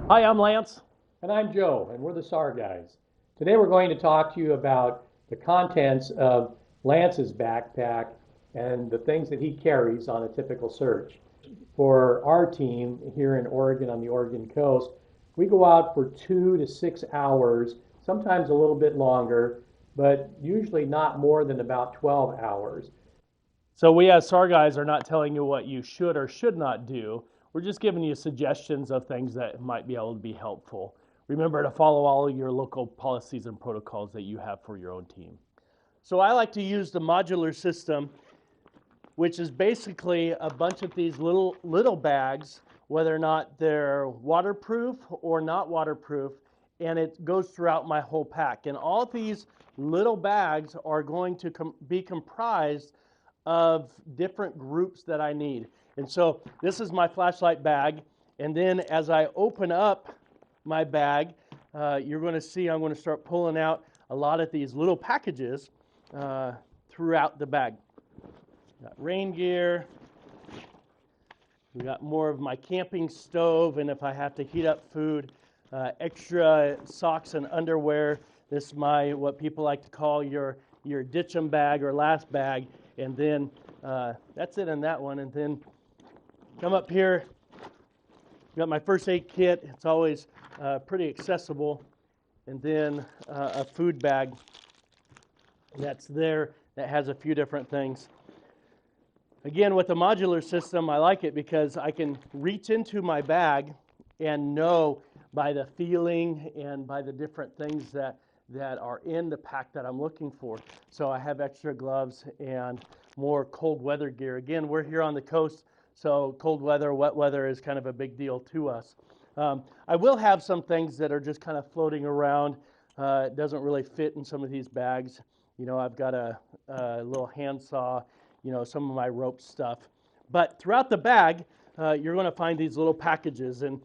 Hi, I'm Lance. And I'm Joe, and we're the SAR guys. Today we're going to talk to you about the contents of Lance's backpack and the things that he carries on a typical search. For our team here in Oregon on the Oregon coast, we go out for 2 to 6 hours, sometimes a little bit longer, but usually not more than about 12 hours. So we as SAR guys are not telling you what you should or should not do. We're just giving you suggestions of things that might be able to be helpful. Remember to follow all your local policies and protocols that you have for your own team. So I like to use the modular system, which is basically a bunch of these little bags, whether or not they're waterproof or not waterproof, and it goes throughout my whole pack. And all these little bags are going to be comprised of different groups that I need. And so this is my flashlight bag, and then as I open up my bag, you're going to see I'm going to start pulling out a lot of these little packages throughout the bag. Got rain gear. We got more of my camping stove, and if I have to heat up food, extra socks and underwear. This is my what people like to call your ditch'em bag or last bag, and then that's it in that one. And then come up here. Got my first aid kit. It's always pretty accessible, and then a food bag that's there that has a few different things. Again, with the modular system, I like it because I can reach into my bag and know by the feeling and by the different things that are in the pack that I'm looking for. So I have extra gloves and more cold weather gear. Again, we're here on the coast, so cold weather, wet weather is kind of a big deal to us. I will have some things that are just kind of floating around. It doesn't really fit in some of these bags. You know, I've got a little handsaw, you know, some of my rope stuff. But throughout the bag, you're going to find these little packages, and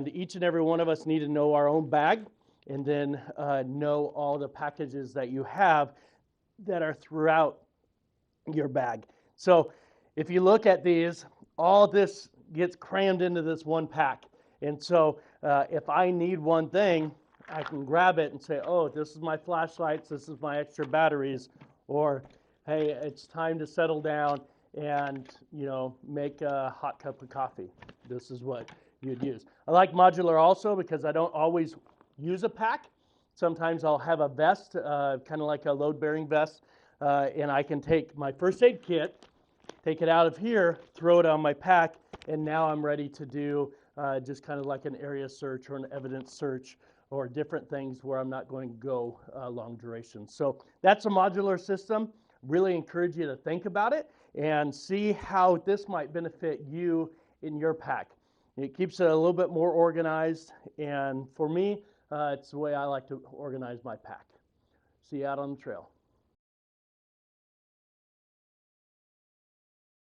each and every one of us need to know our own bag, and then know all the packages that you have that are throughout your bag. So if you look at these, all this gets crammed into this one pack. And so if I need one thing, I can grab it and say, oh, this is my flashlights, this is my extra batteries, or hey, it's time to settle down and, you know, make a hot cup of coffee. This is what you'd use. I like modular also because I don't always use a pack. Sometimes I'll have a vest, kind of like a load-bearing vest, and I can take my first aid kit, take it out of here, throw it on my pack, and now I'm ready to do just kind of like an area search or an evidence search or different things where I'm not going to go long duration. So that's a modular system. Really encourage you to think about it and see how this might benefit you in your pack. It keeps it a little bit more organized, and for me, it's the way I like to organize my pack. See you out on the trail.